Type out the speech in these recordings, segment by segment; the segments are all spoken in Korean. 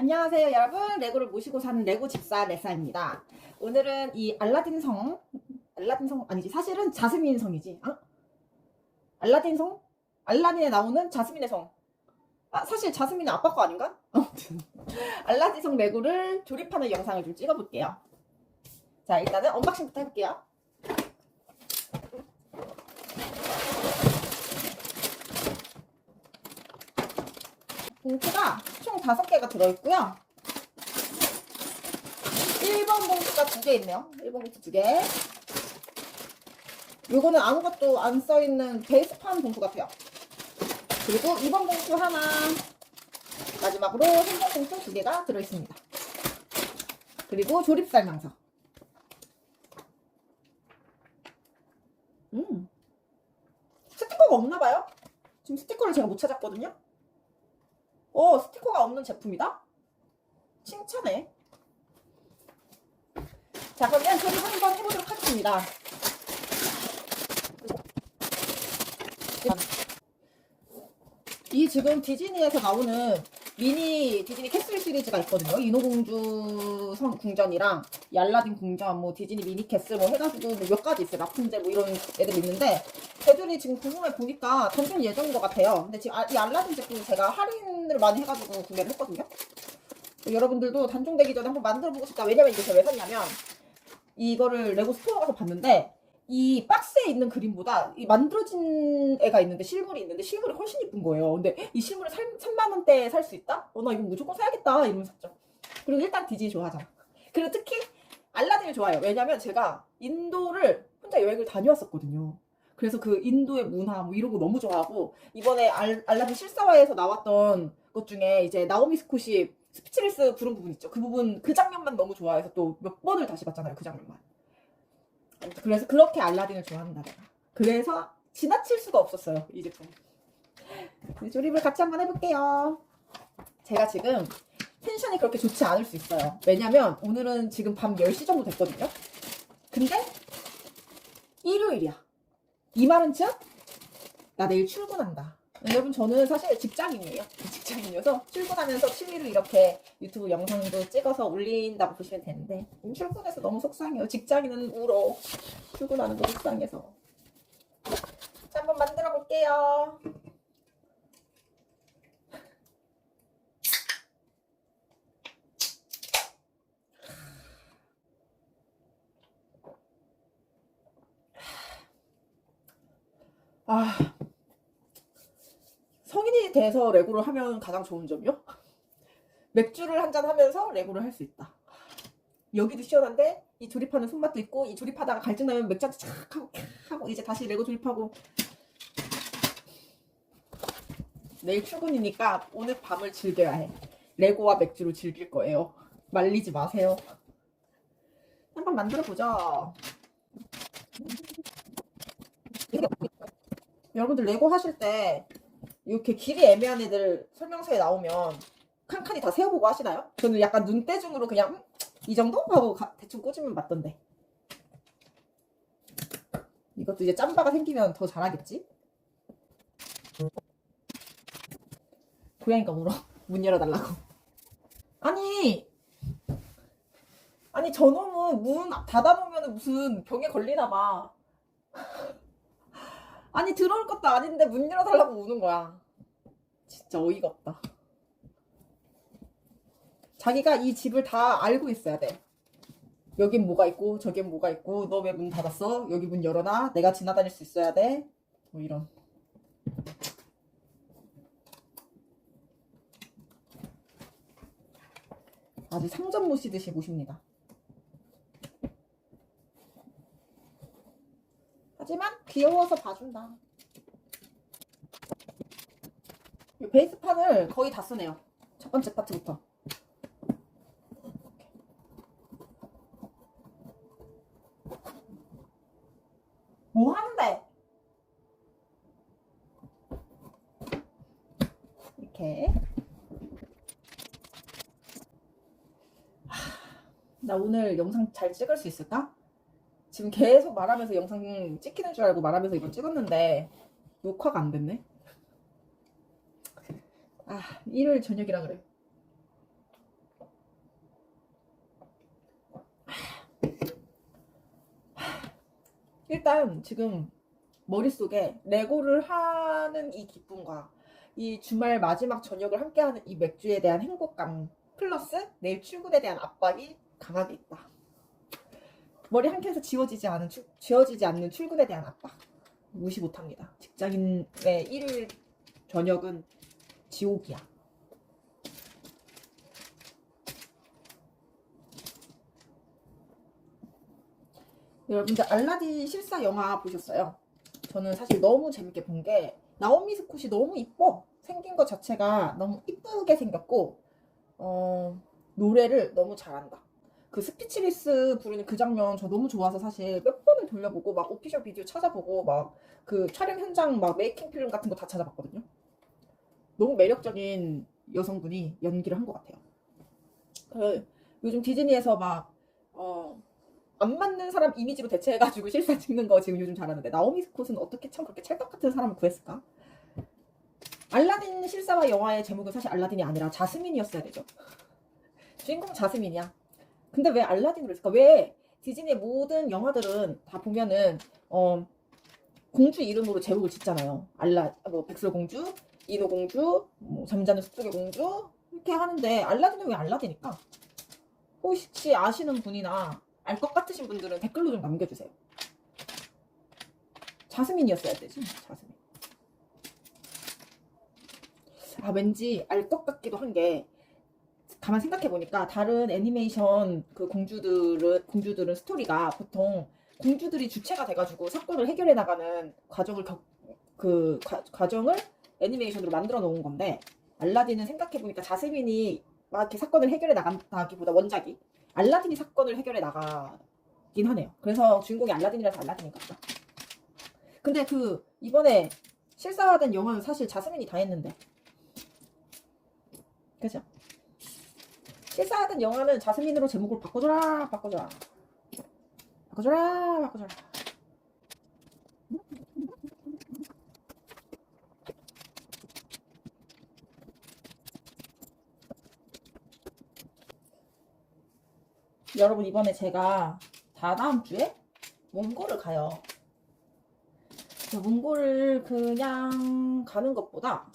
안녕하세요 여러분, 레고를 모시고 사는 레고 집사 레사입니다. 오늘은 이 알라딘성 아니지, 사실은 자스민 성이지. 알라딘성? 알라딘에 나오는 자스민의 성. 사실 자스민은 아빠 거 아닌가? 아무튼 알라딘성 레고를 조립하는 영상을 좀 찍어볼게요. 자, 일단은 언박싱부터 해볼게요. 봉투가 총 5개가 들어있고요. 1번 봉투가 2개 있네요. 1번 봉투 2개. 요거는 아무것도 안 써있는 베이스판 봉투 같아요. 그리고 2번 봉투 하나, 마지막으로 3번 봉투 2개가 들어있습니다. 그리고 조립 설명서. 스티커가 없나봐요? 지금 스티커를 제가 못 찾았거든요. 스티커가 없는 제품이다? 칭찬해. 자, 그러면 조립 한번 해보도록 하겠습니다. 이 지금 디즈니에서 나오는 미니 디즈니 캐슬 시리즈가 있거든요. 인어공주 궁전이랑 이 알라딘 궁전, 뭐 디즈니 미니 캐슬 뭐 해가지고 몇 가지 있어요. 라푼젤 뭐 이런 애들 있는데, 걔들이 지금 구매해 보니까 단종 예정인 것 같아요. 근데 지금 이 알라딘 제품 제가 할인을 많이 해가지고 구매를 했거든요. 여러분들도 단종되기 전에 한번 만들어보고 싶다. 왜냐면 이게 제가 왜 샀냐면, 이거를 레고 스토어 가서 봤는데 이 박스에 있는 그림보다 이 만들어진 애가 있는데, 실물이 있는데 실물이 훨씬 이쁜 거예요. 근데 이 실물을 3만 원대에 살 수 있다? 나 이거 무조건 사야겠다 이러면서 샀죠. 그리고 일단 디즈니 좋아하잖아. 그리고 특히 알라딘을 좋아해요. 왜냐면 제가 인도를 혼자 여행을 다녀왔었거든요. 그래서 그 인도의 문화 뭐 이런 거 너무 좋아하고, 이번에 알라딘 실사화에서 나왔던 것 중에 이제 나오미 스콧이 스피치리스 부른 부분 있죠. 그 부분, 그 장면만 너무 좋아해서 또 몇 번을 다시 봤잖아요. 그 장면만. 그래서 그렇게 알라딘을 좋아한다 내가. 그래서 지나칠 수가 없었어요, 이 제품. 조립을 같이 한번 해볼게요. 제가 지금 텐션이 그렇게 좋지 않을 수 있어요. 왜냐면 오늘은 지금 밤 10시 정도 됐거든요. 근데 일요일이야. 이 말은 즉, 나 내일 출근한다. 여러분, 저는 사실 직장인이에요. 직장인이어서 출근하면서 취미로 이렇게 유튜브 영상도 찍어서 올린다고 보시면 되는데, 출근해서 너무 속상해요. 직장인은 울어. 출근하는 거 속상해서. 자, 한번 만들어 볼게요. 성인이 돼서 레고를 하면 가장 좋은 점이요? 맥주를 한잔 하면서 레고를 할 수 있다. 여기도 시원한데 이 조립하는 손맛도 있고, 이 조립하다가 갈증 나면 맥주 한잔 착 하고 하고 이제 다시 레고 조립하고. 내일 출근이니까 오늘 밤을 즐겨야 해. 레고와 맥주로 즐길 거예요. 말리지 마세요. 한번 만들어 보죠. 여러분들 레고 하실 때 이렇게 길이 애매한 애들 설명서에 나오면 칸칸이 다 세워보고 하시나요? 저는 약간 눈대중으로 그냥 이 정도? 하고 대충 꽂으면 맞던데. 이것도 이제 짬바가 생기면 더 잘하겠지? 고양이가 울어. 문 열어달라고. 아니 저놈은 문 닫아놓으면 무슨 병에 걸리나봐. 아니 들어올 것도 아닌데 문 열어달라고 우는 거야. 진짜 어이가 없다. 자기가 이 집을 다 알고 있어야 돼. 여긴 뭐가 있고 저긴 뭐가 있고, 너 왜 문 닫았어? 여기 문 열어놔. 내가 지나다닐 수 있어야 돼. 뭐 이런. 아주 상점 모시듯이 모십니다. 하지만 귀여워서 봐준다. 이 베이스판을 거의 다 쓰네요. 첫 번째 파트부터. 뭐 하는데? 이렇게. 나 오늘 영상 잘 찍을 수 있을까? 지금 계속 말하면서 영상 찍히는 줄 알고 말하면서 이걸 찍었는데 녹화가 안 됐네. 일요일 저녁이라 그래. 일단 지금 머릿속에 레고를 하는 이 기쁨과 이 주말 마지막 저녁을 함께하는 이 맥주에 대한 행복감 플러스 내일 출근에 대한 압박이 강하게 있다. 머리 한 켠에서 지워지지 않는 출근에 대한 압박. 무시 못합니다. 직장인의 일요일 저녁은 지옥이야. 여러분들 알라딘 실사 영화 보셨어요? 저는 사실 너무 재밌게 본 게 나오미 스콧이 너무 이뻐. 생긴 것 자체가 너무 이쁘게 생겼고 노래를 너무 잘한다. 그 스피치리스 부르는 그 장면 저 너무 좋아서 사실 몇 번을 돌려보고 막 오피셜 비디오 찾아보고 막 그 촬영 현장 막 메이킹 필름 같은 거 다 찾아봤거든요. 너무 매력적인 여성분이 연기를 한 것 같아요. 그 요즘 디즈니에서 막 안 맞는 사람 이미지로 대체해가지고 실사 찍는 거 지금 요즘 잘하는데 나오미 스콧은 어떻게 참 그렇게 찰떡 같은 사람을 구했을까? 알라딘 실사와 영화의 제목은 사실 알라딘이 아니라 자스민이었어야 되죠. 주인공 자스민이야. 근데 왜 알라딘으로 했을까? 왜 디즈니의 모든 영화들은 다 보면은 공주 이름으로 제목을 짓잖아요. 뭐 백설공주, 인어공주, 뭐 잠자는 숲속의 공주 이렇게 하는데 알라딘은 왜 알라딘일까? 혹시 아시는 분이나 알 것 같으신 분들은 댓글로 좀 남겨주세요. 자스민이었어야 되지. 자스민. 아 왠지 알 것 같기도 한 게 가만 생각해 보니까 다른 애니메이션 그 공주들은 스토리가 보통 공주들이 주체가 돼가지고 사건을 해결해 나가는 과정을 애니메이션으로 만들어 놓은 건데 알라딘은 생각해 보니까 자스민이 막 이렇게 사건을 해결해 나간다기보다 원작이 알라딘이 사건을 해결해 나가긴 하네요. 그래서 주인공이 알라딘이라서 알라딘인가 보다. 근데 그 이번에 실사화된 영화는 사실 자스민이 다 했는데 그죠? 실사하던 영화는 자스민으로 제목을 바꿔줘라. 여러분 이번에 제가 다다음 주에 몽골을 가요. 몽골을 그냥 가는 것보다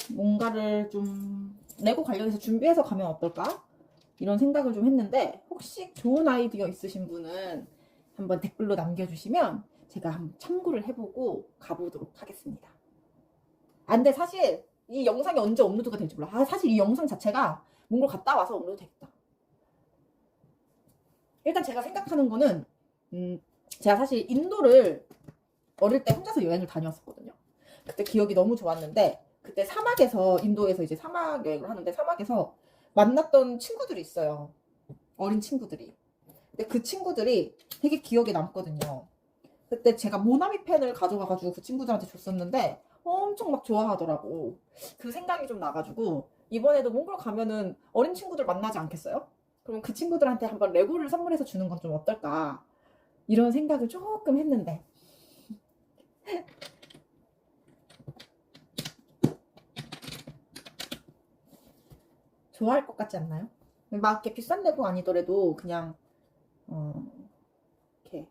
뭔가를 좀 레고 관련해서 준비해서 가면 어떨까? 이런 생각을 좀 했는데 혹시 좋은 아이디어 있으신 분은 한번 댓글로 남겨주시면 제가 한번 참고를 해보고 가보도록 하겠습니다. 아, 근데 사실 이 영상이 언제 업로드가 될지 몰라. 아, 사실 이 영상 자체가 몽골 갔다 와서 업로드 되겠다. 일단 제가 생각하는 거는 제가 사실 인도를 어릴 때 혼자서 여행을 다녀왔었거든요. 그때 기억이 너무 좋았는데 그때 사막에서 인도에서 이제 사막 여행을 하는데 사막에서 만났던 친구들이 있어요. 어린 친구들이. 근데 그 친구들이 되게 기억에 남거든요. 그때 제가 모나미 펜을 가져가가지고 그 친구들한테 줬었는데 엄청 막 좋아하더라고. 그 생각이 좀 나가지고 이번에도 몽골 가면은 어린 친구들 만나지 않겠어요? 그럼 그 친구들한테 한번 레고를 선물해서 주는 건 좀 어떨까? 이런 생각을 조금 했는데 좋아할 것 같지 않나요? 막 이렇게 비싼 레고 아니더라도 그냥 이렇게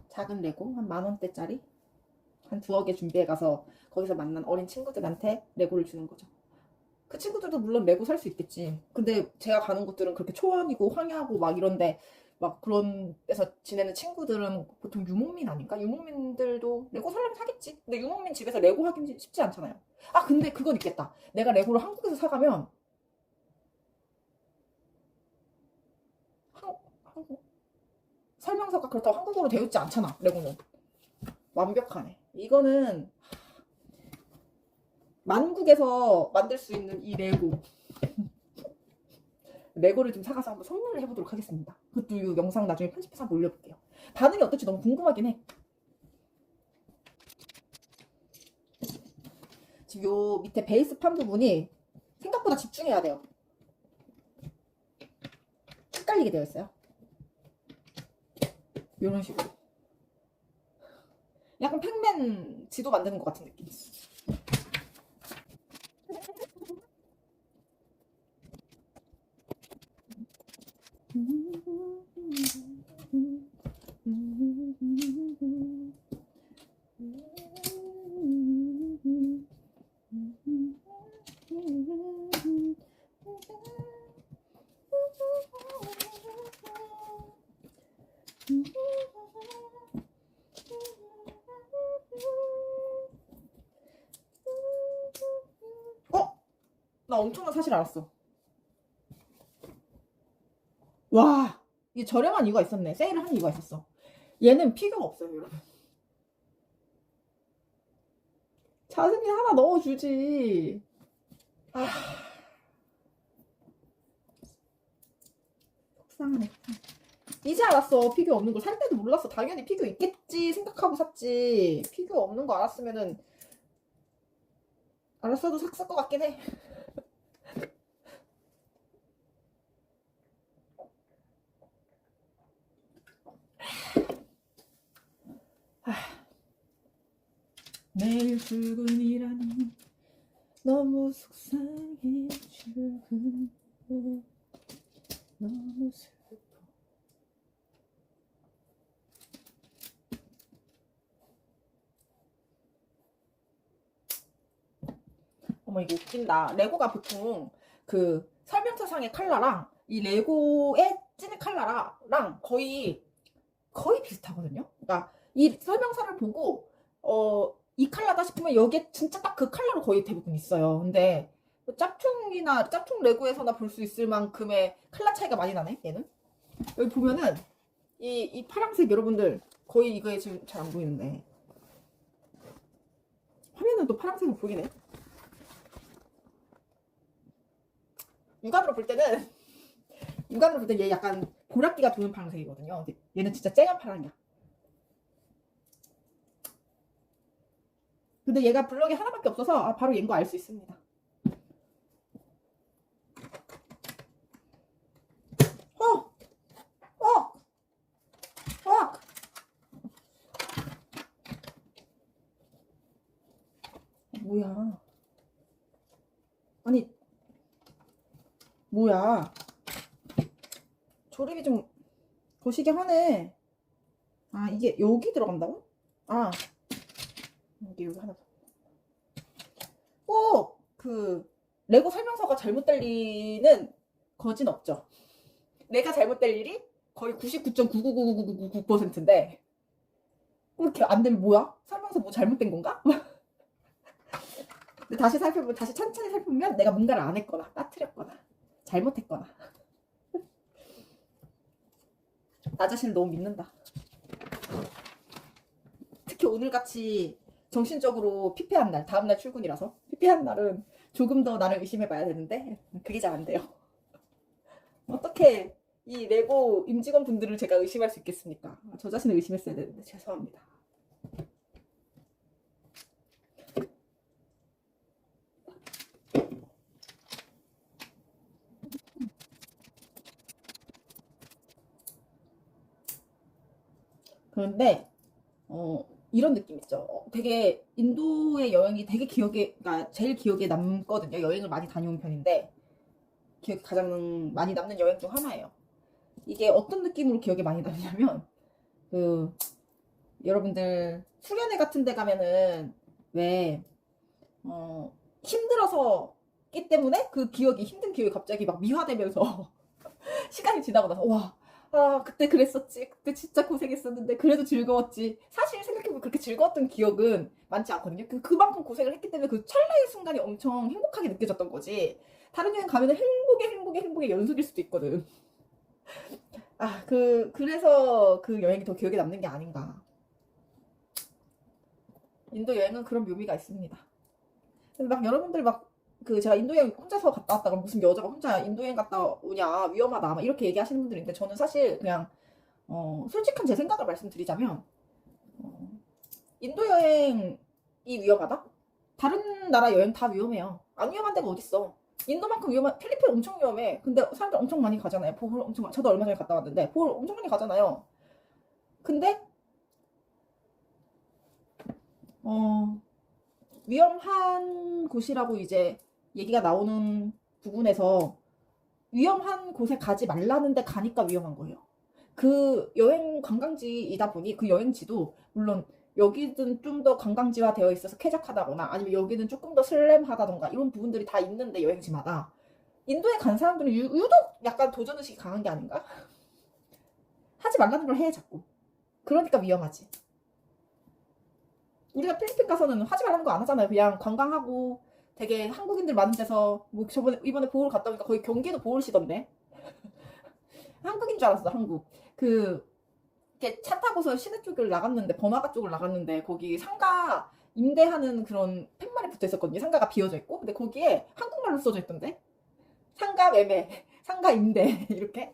작은 레고 한 10,000원대짜리 한 2억 개 준비해 가서 거기서 만난 어린 친구들한테 레고를 주는 거죠. 그 친구들도 물론 레고 살 수 있겠지. 근데 제가 가는 곳들은 그렇게 초원이고 황야고 막 이런데 막 그런 데서 지내는 친구들은 보통 유목민 아닌가? 유목민들도 레고 살려면 사겠지. 근데 유목민 집에서 레고 하기 쉽지 않잖아요. 아 근데 그건 있겠다. 내가 레고를 한국에서 사가면 한국 설명서가 그렇다고 한국어로 되어 있지 않잖아. 레고는 완벽하네. 이거는 만국에서 만들 수 있는 이 레고를 좀 사가서 한번 선물을 해보도록 하겠습니다. 그것도 이 영상 나중에 편집해서 한번 올려볼게요. 반응이 어떨지 너무 궁금하긴 해. 지금 요 밑에 베이스 판 부분이 생각보다 집중해야 돼요. 헷갈리게 되어 있어요. 이런 식으로. 약간 팩맨 지도 만드는 것 같은 느낌. 나 엄청난 사실 알았어. 와, 이 저렴한 이유가 있었네. 세일을 한 이유가 있었어. 얘는 피규어가 없어요, 여러분. 자승이 하나 넣어주지. 아, 속상하네. 이제 알았어. 피규어 없는 걸. 살 때도 몰랐어. 당연히 피규어 있겠지 생각하고 샀지. 피규어 없는 거 알았으면은 알았어도 샀을 것 같긴 해. 매일 출근이라니 너무 속상해. 출근 너무 슬퍼. 어머, 이거 웃긴다. 레고가 보통 그 설명서상의 칼라랑 이 레고의 찐 칼라랑 거의 비슷하거든요. 그러니까 이 설명서를 보고 이 칼라다 싶으면 여기에 진짜 딱 그 칼라로 거의 대부분 있어요. 근데 짝퉁이나 짝퉁 레고에서나 볼 수 있을 만큼의 칼라 차이가 많이 나네. 얘는 여기 보면은 이 파란색 여러분들 거의 이거에 지금 잘 안 보이는데 화면은 또 파란색으로 보이네. 육안으로 볼 때는 얘 약간 보랏기가 도는 파란색이거든요. 근데 얘는 진짜 쨍한 파랑이야. 근데 얘가 블럭이 하나밖에 없어서 바로 얘인 거 알 수 있습니다. 뭐야? 아니, 뭐야? 조립이 좀 거시기 하네. 아, 이게 여기 들어간다고? 아, 여기 하나 더. 꼭 그 레고 설명서가 잘못될 리는 거진 없죠. 내가 잘못될 일이 거의 99.9999999%인데 꼭 이렇게 안 되면 뭐야? 설명서 뭐 잘못된 건가? 근데 다시 천천히 살펴보면 내가 뭔가를 안 했거나 빠뜨렸거나 잘못했거나 나 자신을 너무 믿는다. 특히 오늘같이 정신적으로 피폐한 날, 다음날 출근이라서 피폐한 날은 조금 더 나를 의심해봐야 되는데 그게 잘 안 돼요. 어떻게 이 레고 임직원 분들을 제가 의심할 수 있겠습니까? 저 자신을 의심했어야 되는데 죄송합니다. 그런데 이런 느낌 있죠. 되게 인도의 여행이 되게 그러니까 제일 기억에 남거든요. 여행을 많이 다녀온 편인데 기억에 가장 많이 남는 여행 중 하나예요. 이게 어떤 느낌으로 기억에 많이 남냐면 그 여러분들 수련회 같은 데 가면은 왜 힘들어서 기 때문에 그 기억이 힘든 기억이 갑자기 막 미화되면서 시간이 지나고 나서 와, 아, 그때 그랬었지. 그때 진짜 고생했었는데 그래도 즐거웠지. 사실 생각해보면 그렇게 즐거웠던 기억은 많지 않거든요. 그만큼 고생을 했기 때문에 그 찰나의 순간이 엄청 행복하게 느껴졌던 거지. 다른 여행 가면은 행복의 연속일 수도 있거든. 아, 그래서 그 여행이 더 기억에 남는 게 아닌가. 인도 여행은 그런 묘미가 있습니다. 근데 막 여러분들 제가 인도 여행 혼자서 갔다 왔다 그럼 무슨 여자가 혼자 인도 여행 갔다 오냐 위험하다 막 이렇게 얘기하시는 분들인데 저는 사실 그냥 솔직한 제 생각을 말씀드리자면 인도 여행이 위험하다? 다른 나라 여행 다 위험해요. 안 위험한 데가 어딨어. 인도만큼 필리핀 엄청 위험해. 근데 사람들 엄청 많이 가잖아요. 저도 얼마 전에 갔다 왔는데 보홀 엄청 많이 가잖아요. 근데 위험한 곳이라고 이제 얘기가 나오는 부분에서 위험한 곳에 가지 말라는데 가니까 위험한 거예요. 그 여행 관광지이다 보니 그 여행지도 물론 여기는 좀 더 관광지화 되어 있어서 쾌적하다거나 아니면 여기는 조금 더 슬램하다던가 이런 부분들이 다 있는데 여행지마다 인도에 간 사람들은 유독 약간 도전의식이 강한 게 아닌가? 하지 말라는 걸 해 자꾸. 그러니까 위험하지. 우리가 필리핀 가서는 하지 말라는 거 안 하잖아요. 그냥 관광하고 되게 한국인들 많은 데서 뭐 저번에 이번에 보홀 갔다 오니까 거의 경기도 보홀시던데. 한국인 줄 알았어, 한국. 그 이렇게 차 타고서 시내 쪽을 나갔는데 번화가 쪽을 나갔는데 거기 상가 임대하는 그런 팻말이 붙어 있었거든요. 상가가 비어져 있고. 근데 거기에 한국말로 써져 있던데. 상가 매매, 상가 임대 이렇게.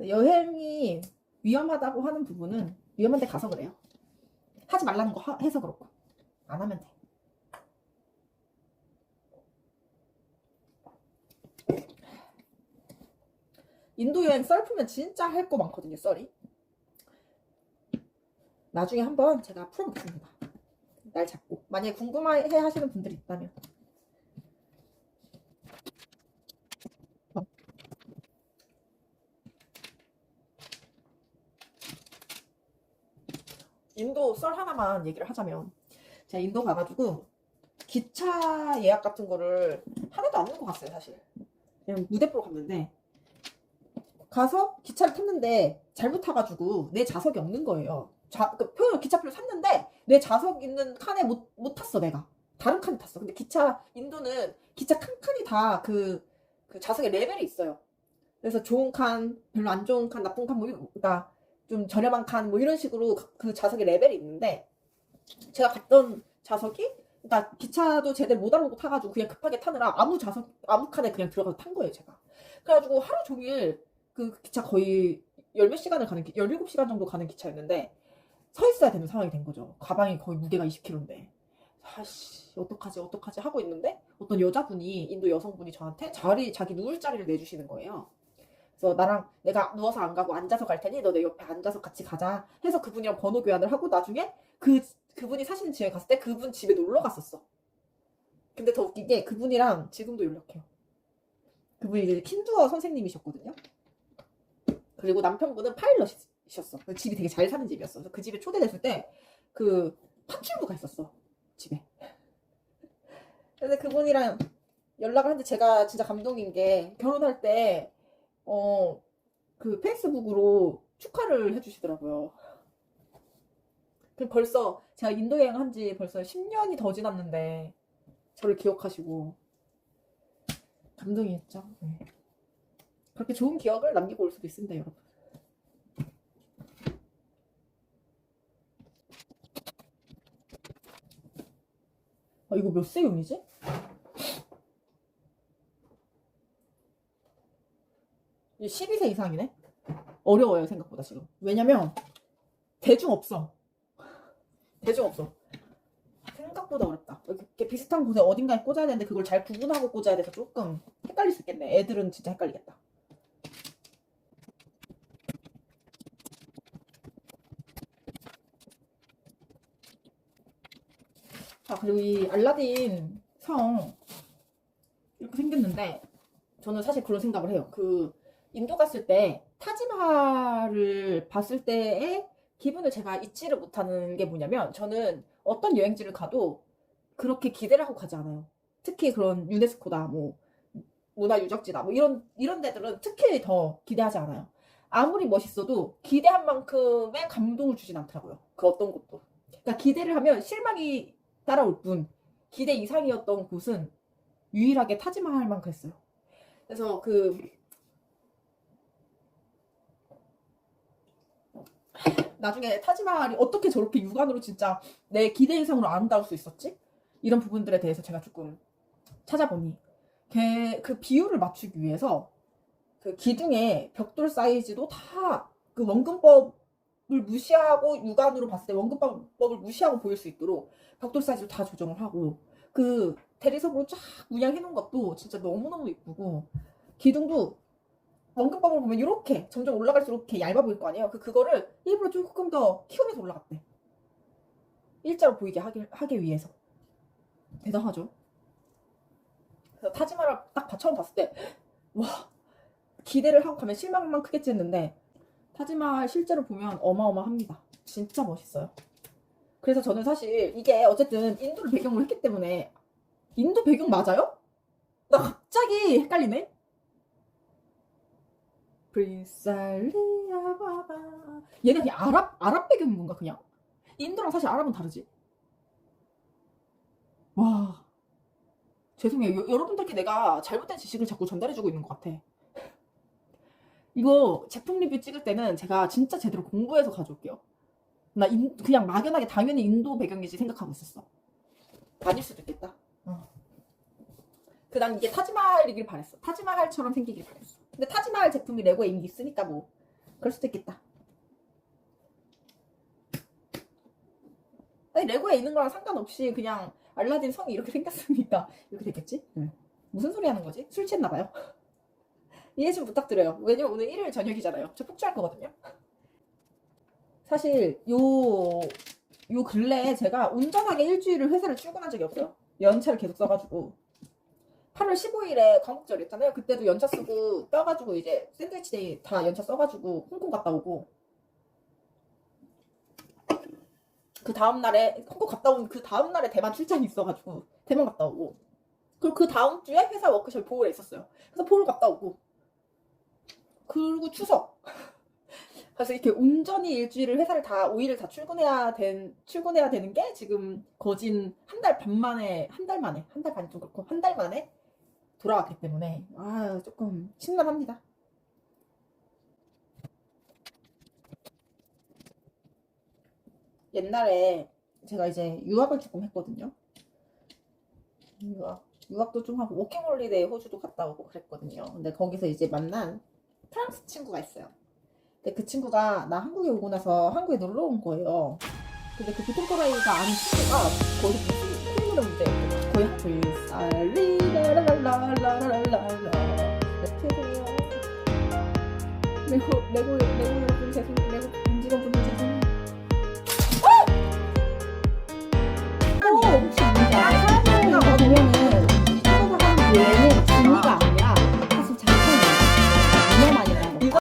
여행이 위험하다고 하는 부분은 위험한 데 가서 그래요. 하지 말라는 거 해서 그렇고 안 하면 돼. 인도 여행 썰프면 진짜 할 거 많거든요. 썰이. 나중에 한번 제가 풀어보겠습니다. 날 잡고. 만약에 궁금해 하시는 분들이 있다면. 인도 썰 하나만 얘기를 하자면 제가 인도 가가지고 기차 예약 같은 거를 하나도 안 넣고 갔어요. 사실 그냥 무대포로 갔는데 가서 기차를 탔는데 잘못 타가지고 내 좌석이 없는 거예요. 기차표를 샀는데 내 좌석 있는 칸에 못 탔어. 내가 다른 칸에 탔어. 근데 인도는 기차 칸칸이 다 그 좌석의 레벨이 있어요. 그래서 좋은 칸, 별로 안 좋은 칸, 나쁜 칸, 뭐, 그러니까 좀 저렴한 칸, 뭐 이런 식으로 그 좌석의 레벨이 있는데, 제가 갔던 좌석이, 그러니까 기차도 제대로 못 알아보고 타가지고 그냥 급하게 타느라 아무 칸에 그냥 들어가서 탄 거예요, 제가. 그래가지고 하루 종일 그 기차 거의 열 몇 시간을 17시간 정도 가는 기차였는데, 서 있어야 되는 상황이 된 거죠. 가방이 거의 무게가 20kg인데. 아씨, 어떡하지 하고 있는데, 어떤 여자분이, 인도 여성분이 저한테 자기 누울 자리를 내주시는 거예요. 그래서 내가 누워서 안 가고 앉아서 갈 테니 너 내 옆에 앉아서 같이 가자 해서 그분이랑 번호 교환을 하고 나중에 그분이 사시는 집에 갔을 때 그분 집에 놀러 갔었어. 근데 더 웃긴 게 그분이랑 지금도 연락해요. 그분이 이제 킨두어 선생님이셨거든요. 그리고 남편분은 파일럿이셨어. 집이 되게 잘 사는 집이었어. 그래서 그 집에 초대됐을 때 그 파출부가 있었어, 집에. 근데 그분이랑 연락을 하는데 제가 진짜 감동인 게 결혼할 때 그 페이스북으로 축하를 해주시더라고요. 벌써 제가 인도 여행 한 지 벌써 10년이 더 지났는데 저를 기억하시고 감동이었죠. 네. 그렇게 좋은 기억을 남기고 올 수도 있습니다, 여러분. 이거 몇 세용이지? 이게 12세 이상이네? 어려워요, 생각보다 지금. 왜냐면 대중 없어. 생각보다 어렵다. 이렇게 비슷한 곳에 어딘가에 꽂아야 되는데 그걸 잘 구분하고 꽂아야 돼서 조금 헷갈릴 수 있겠네. 애들은 진짜 헷갈리겠다. 자, 그리고 이 알라딘 성 이렇게 생겼는데 저는 사실 그런 생각을 해요. 인도 갔을 때 타지마할을 봤을 때의 기분을 제가 잊지를 못하는 게 뭐냐면 저는 어떤 여행지를 가도 그렇게 기대를 하고 가지 않아요. 특히 그런 유네스코다, 뭐 문화유적지다, 뭐 이런 데들은 특히 더 기대하지 않아요. 아무리 멋있어도 기대한 만큼의 감동을 주진 않더라고요. 그 어떤 곳도. 그러니까 기대를 하면 실망이 따라올 뿐 기대 이상이었던 곳은 유일하게 타지마할만 그랬어요. 그래서 나중에 타지마할이 어떻게 저렇게 육안으로 진짜 내 기대 이상으로 아름다울 수 있었지? 이런 부분들에 대해서 제가 조금 찾아보니 그 비율을 맞추기 위해서 그 기둥의 벽돌 사이즈도 다 그 원근법을 무시하고 육안으로 봤을 때 원근법을 무시하고 보일 수 있도록 벽돌 사이즈를 다 조정을 하고 그 대리석으로 쫙 문양해 놓은 것도 진짜 너무너무 이쁘고 기둥도 원근법을 보면 이렇게 점점 올라갈수록 이렇게 얇아 보일 거 아니에요. 그거를 일부러 조금 더 키우면서 올라갔대. 일자로 보이게 하기 위해서. 대단하죠. 그래서 타지마를 딱 처음 봤을 때 와, 기대를 하고 가면 실망만 크겠지 했는데 타지마할 실제로 보면 어마어마합니다. 진짜 멋있어요. 그래서 저는 사실 이게 어쨌든 인도를 배경으로 했기 때문에 인도 배경 맞아요? 나 갑자기 헷갈리네. 브리살리아 바바. 얘가 그냥 아랍 배경인 건가 그냥? 인도랑 사실 아랍은 다르지. 와, 죄송해요. 여러분들께 내가 잘못된 지식을 자꾸 전달해주고 있는 것 같아. 이거 제품 리뷰 찍을 때는 제가 진짜 제대로 공부해서 가져올게요. 나 그냥 막연하게 당연히 인도 배경이지 생각하고 있었어. 아닐 수도 있겠다. 난 이게 타지마할이길 바랬어. 타지마할처럼 생기길 바랬어. 근데 타지마할 제품이 레고에 이미 있으니까 뭐 그럴 수도 있겠다. 아니, 레고에 있는 거랑 상관없이 그냥 알라딘 성이 이렇게 생겼으니까 이렇게 됐겠지? 무슨 소리 하는 거지? 술 취했나봐요. 이해 좀 부탁드려요. 왜냐면 오늘 일요일 저녁이잖아요. 저 폭주할 거거든요. 사실 요 근래에 제가 온전하게 일주일을 회사를 출근한 적이 없어요. 연차를 계속 써가지고 8월 15일에 광복절이었잖아요. 그때도 연차 쓰고 껴가지고 이제 샌드위치 데이 다 연차 써가지고 홍콩 갔다 오고, 그 다음날에 홍콩 갔다 온 그 다음날에 대만 출장이 있어가지고 대만 갔다 오고, 그리고 그 다음 주에 회사 워크숍 보울에 있었어요. 그래서 보울 갔다 오고, 그리고 추석. 그래서 이렇게 온전히 일주일을 회사를 다 5일을 다 출근해야 되는 게 지금 거진 한 달 반이 좀 그렇고 한 달 만에 돌아왔기 때문에 조금 심란합니다. 옛날에 제가 이제 유학을 조금 했거든요. 유학도 좀 하고 워킹홀리데이 호주도 갔다 오고 그랬거든요. 근데 거기서 이제 만난 프랑스 친구가 있어요. 근데 그 친구가 나 한국에 오고 나서 한국에 놀러 온 거예요. 근데 그 비통토라이가 아는 친구가 거기 무슨 콧노래 문제였고 거의 불살리라라라라라라라. 죄송해요. 레고 여러분 죄송해요. 레고 임직원분들 죄송해요.